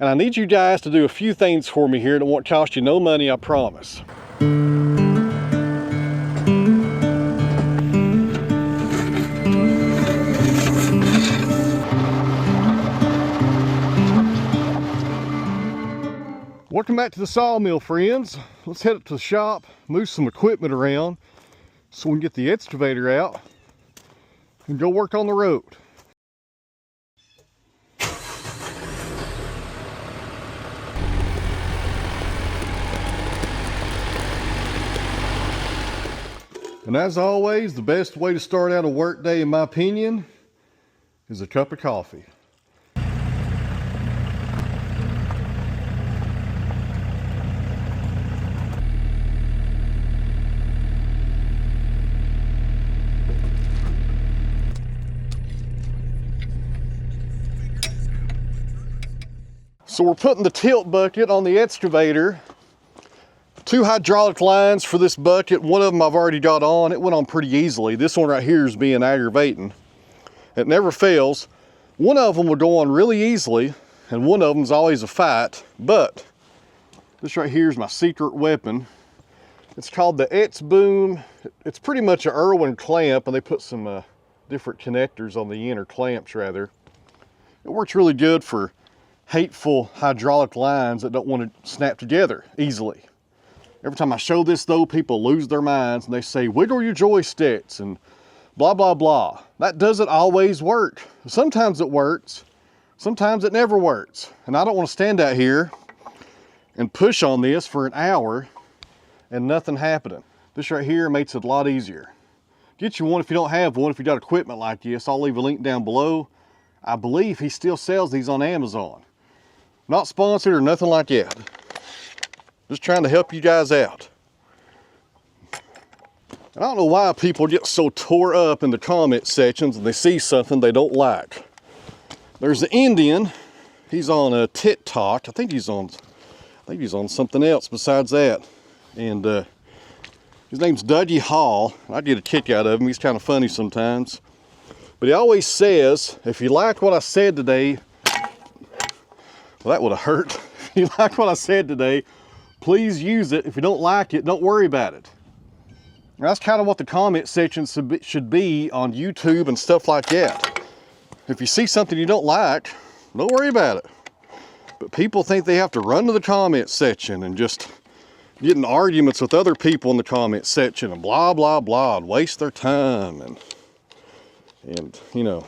And I need you guys to do a few things for me here. It won't cost you no money, I promise. Welcome back to the sawmill, friends. Let's head up to the shop, move some equipment around so we can get the excavator out and go work on the road. And as always, the best way to start out a work day, in my opinion, is a cup of coffee. So we're putting the tilt bucket on the excavator. 2 hydraulic lines for this bucket. One of them I've already got on. It went on pretty easily. This one right here is being aggravating. It never fails. One of them will go on really easily, and one of them is always a fight. But this right here is my secret weapon. It's called the X Boom. It's pretty much an Irwin clamp, and they put some different connectors on the end, or clamps rather. It works really good for hateful hydraulic lines that don't want to snap together easily. Every time I show this though, people lose their minds and they say, wiggle your joysticks and blah, blah, blah. That doesn't always work. Sometimes it works, sometimes it never works. And I don't want to stand out here and push on this for an hour and nothing happening. This right here makes it a lot easier. Get you one if you don't have one. If you got equipment like this, I'll leave a link down below. I believe he still sells these on Amazon. Not sponsored or nothing like that. Just trying to help you guys out. And I don't know why people get so tore up in the comment sections and they see something they don't like. There's the Indian. He's on a TikTok. I think he's on something else besides that. And his name's Dougie Hall. I get a kick out of him. He's kind of funny sometimes. But he always says, if you like what I said today, well, that would have hurt. If you like what I said today, please use it. If you don't like it, don't worry about it. And that's kind of what the comment section should be on YouTube and stuff like that. If you see something you don't like, don't worry about it. But people think they have to run to the comment section and just get in arguments with other people in the comment section and blah, blah, blah, and waste their time. And you know,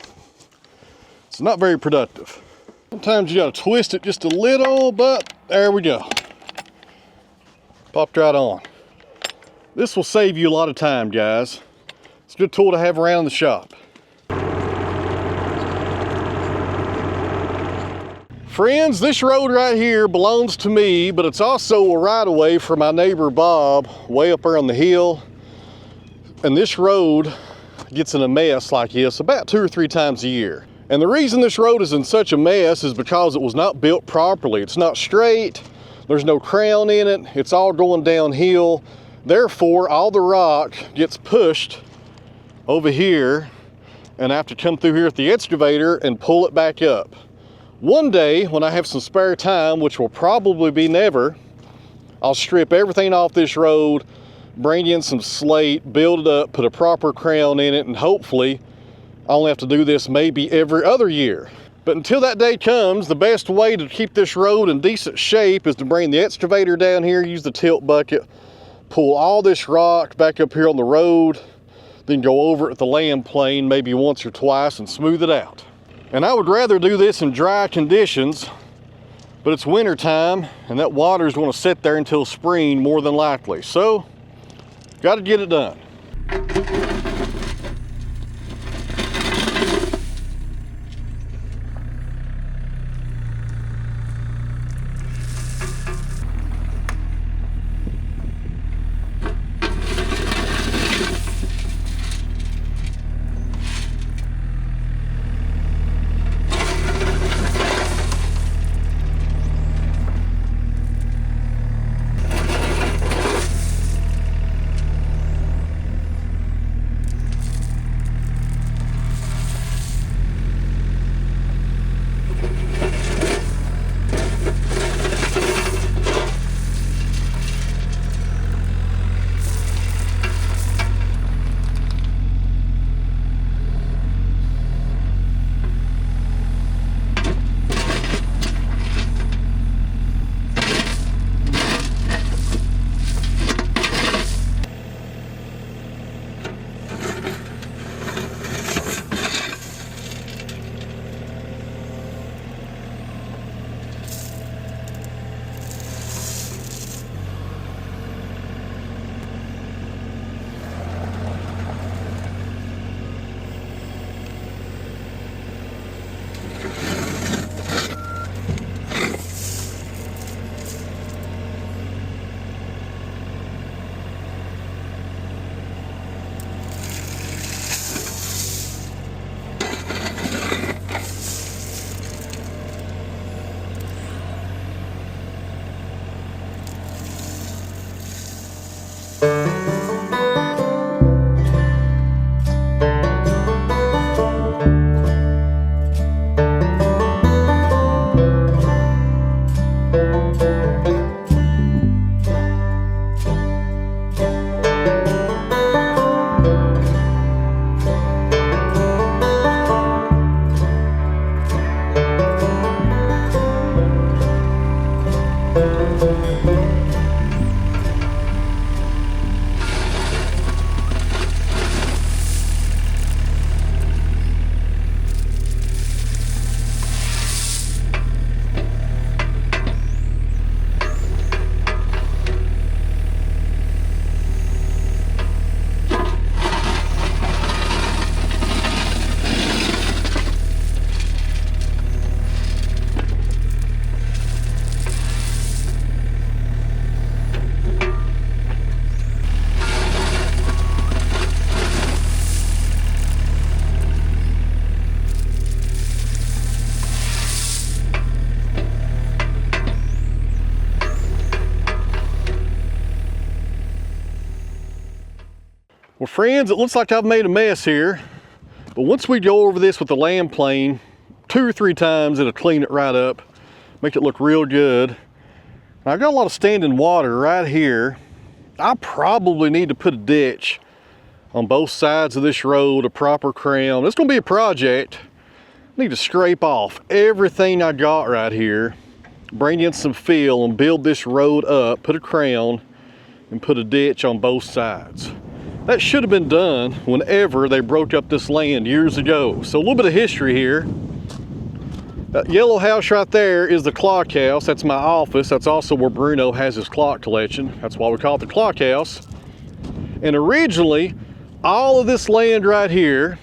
it's not very productive. Sometimes you gotta twist it just a little, but there we go. Popped right on. This will save you a lot of time, guys. It's a good tool to have around the shop. Friends, this road right here belongs to me, but it's also a right-of-way for my neighbor Bob, way up there on the hill. And this road gets in a mess like this about 2 or 3 times a year. And the reason this road is in such a mess is because it was not built properly. It's not straight, there's no crown in it, it's all going downhill. Therefore, all the rock gets pushed over here, and I have to come through here with the excavator and pull it back up. One day, when I have some spare time, which will probably be never, I'll strip everything off this road, bring in some slate, build it up, put a proper crown in it, and hopefully I only have to do this maybe every other year. But until that day comes, the best way to keep this road in decent shape is to bring the excavator down here, use the tilt bucket, pull all this rock back up here on the road, then go over it with the land plane maybe once or twice and smooth it out. And I would rather do this in dry conditions, but it's winter time and that water is going to sit there until spring more than likely. So, got to get it done. Well friends, it looks like I've made a mess here, but once we go over this with the land plane 2 or 3 times, it'll clean it right up, make it look real good. Now, I've got a lot of standing water right here. I probably need to put a ditch on both sides of this road, a proper crown. It's gonna be a project. I need to scrape off everything I got right here, bring in some fill and build this road up, put a crown and put a ditch on both sides. That should have been done whenever they broke up this land years ago. So a little bit of history here. That yellow house right there is the clock house. That's my office. That's also where Bruno has his clock collection. That's why we call it the clock house. And originally, all of this land right here,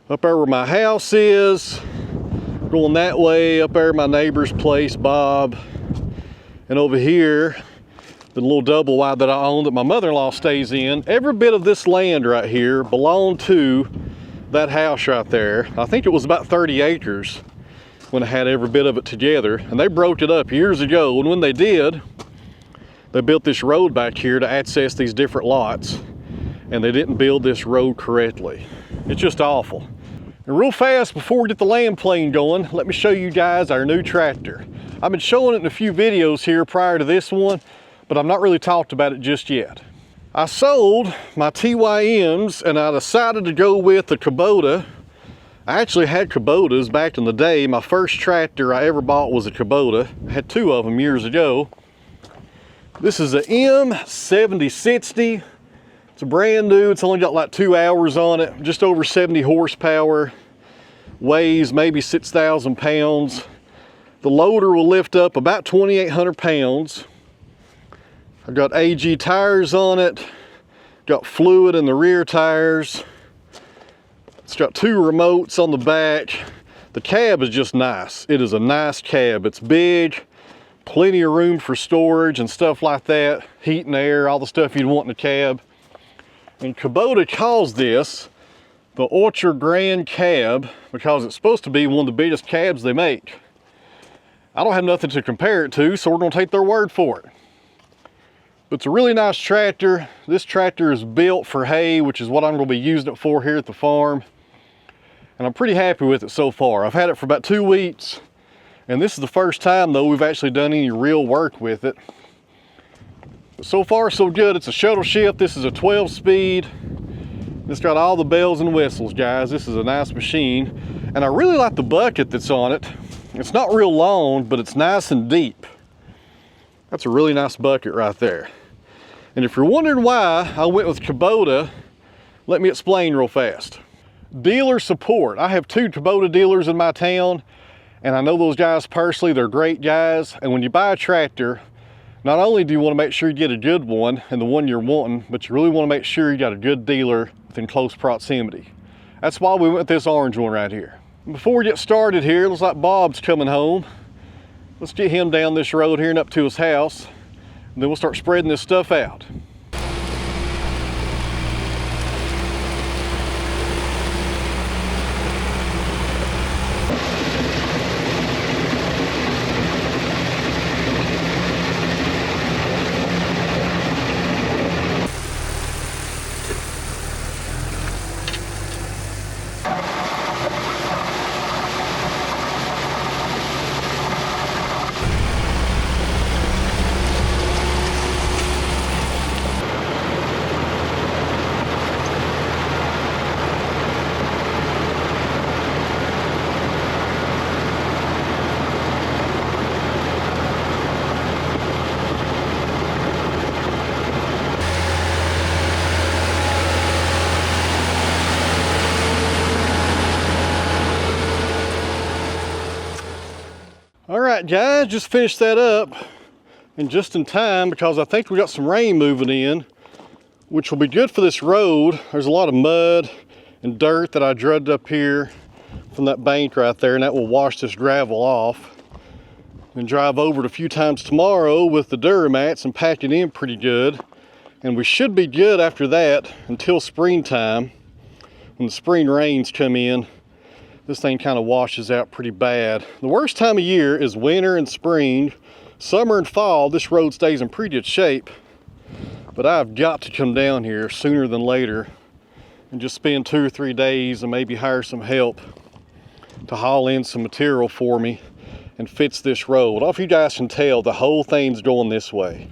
up there where my house is, going that way, up there my neighbor's place, Bob, and over here, the little double wide that I own that my mother-in-law stays in, every bit of this land right here belonged to that house right there. I think it was about 30 acres when I had every bit of it together, and they broke it up years ago. And when they did, they built this road back here to access these different lots, and they didn't build this road correctly. It's just awful. And real fast, before we get the land plane going, let me show you guys our new tractor. I've been showing it in a few videos here prior to this one, but I've not really talked about it just yet. I sold my TYMs and I decided to go with the Kubota. I actually had Kubotas back in the day. My first tractor I ever bought was a Kubota. I had 2 of them years ago. This is a M7060. It's a brand new. It's only got like 2 hours on it, just over 70 horsepower, weighs maybe 6,000 pounds. The loader will lift up about 2,800 pounds. I've got AG tires on it, got fluid in the rear tires. It's got 2 remotes on the back. The cab is just nice. It is a nice cab. It's big, plenty of room for storage and stuff like that. Heat and air, all the stuff you'd want in a cab. And Kubota calls this the Ultra Grand Cab because it's supposed to be one of the biggest cabs they make. I don't have nothing to compare it to, so we're gonna take their word for it. But it's a really nice tractor. This tractor is built for hay, which is what I'm gonna be using it for here at the farm. And I'm pretty happy with it so far. I've had it for about 2 weeks, and this is the first time though we've actually done any real work with it. But so far so good. It's a shuttle shift. This is a 12-speed. It's got all the bells and whistles, guys. This is a nice machine. And I really like the bucket that's on it. It's not real long, but it's nice and deep. That's a really nice bucket right there. And if you're wondering why I went with Kubota, let me explain real fast. Dealer support. I have 2 Kubota dealers in my town, and I know those guys personally. They're great guys. And when you buy a tractor, not only do you want to make sure you get a good one and the one you're wanting, but you really want to make sure you got a good dealer within close proximity. That's why we went with this orange one right here. Before we get started here, it looks like Bob's coming home. Let's get him down this road here and up to his house, and then we'll start spreading this stuff out. All right, guys, just finished that up, and just in time because I think we got some rain moving in, which will be good for this road. There's a lot of mud and dirt that I drugged up here from that bank right there, and that will wash this gravel off. And drive over it a few times tomorrow with the Duramats and pack it in pretty good. And we should be good after that until springtime. When the spring rains come in, this thing kind of washes out pretty bad. The worst time of year is winter and spring. Summer and fall, this road stays in pretty good shape. But I've got to come down here sooner than later and just spend 2 or 3 days and maybe hire some help to haul in some material for me and fix this road. I don't know if you guys can tell, the whole thing's going this way.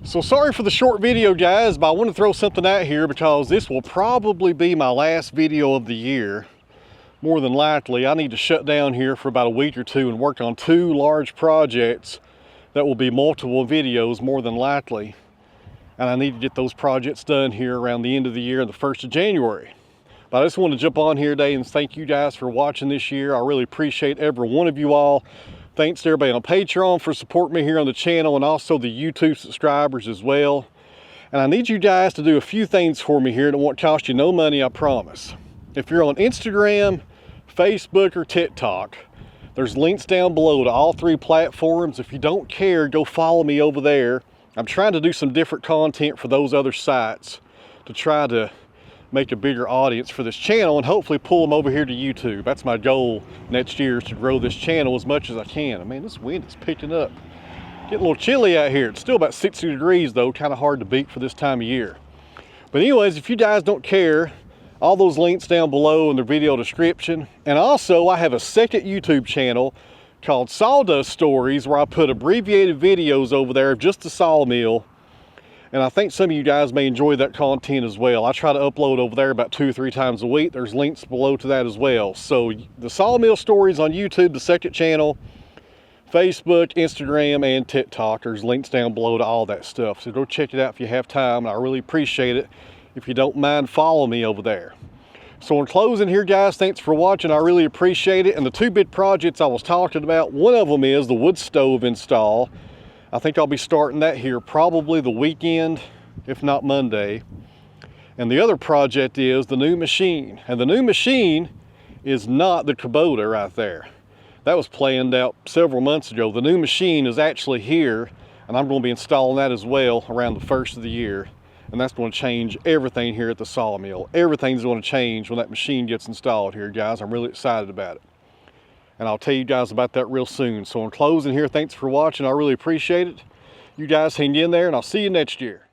So sorry for the short video, guys, but I want to throw something out here because this will probably be my last video of the year. More than likely, I need to shut down here for about a week or two and work on 2 large projects that will be multiple videos, more than likely. And I need to get those projects done here around the end of the year and the 1st of January. But I just want to jump on here today and thank you guys for watching this year. I really appreciate every one of you all. Thanks to everybody on Patreon for supporting me here on the channel, and also the YouTube subscribers as well. And I need you guys to do a few things for me here that won't cost you no money, I promise. If you're on Instagram, Facebook, or TikTok, there's links down below to all 3 platforms. If you don't care, go follow me over there. I'm trying to do some different content for those other sites to try to make a bigger audience for this channel and hopefully pull them over here to YouTube. That's my goal next year, is to grow this channel as much as I can. I mean, this wind is picking up. Getting a little chilly out here. It's still about 60 degrees though, kind of hard to beat for this time of year. But anyways, if you guys don't care, all those links down below in the video description. And also, I have a second YouTube channel called Sawdust Stories, where I put abbreviated videos over there of just the sawmill. And I think some of you guys may enjoy that content as well. I try to upload over there about 2 or 3 times a week. There's links below to that as well. So the Sawmill Stories on YouTube, the second channel, Facebook, Instagram, and TikTok. There's links down below to all that stuff. So go check it out if you have time. I really appreciate it. If you don't mind, follow me over there. So in closing here, guys, thanks for watching. I really appreciate it. And the 2 big projects I was talking about, one of them is the wood stove install. I think I'll be starting that here probably the weekend, if not Monday. And the other project is the new machine. And the new machine is not the Kubota right there. That was planned out several months ago. The new machine is actually here, and I'm going to be installing that as well around the 1st of the year. And that's going to change everything here at the sawmill. Everything's going to change when that machine gets installed here, guys. I'm really excited about it. And I'll tell you guys about that real soon. So in closing here, thanks for watching. I really appreciate it. You guys hang in there, and I'll see you next year.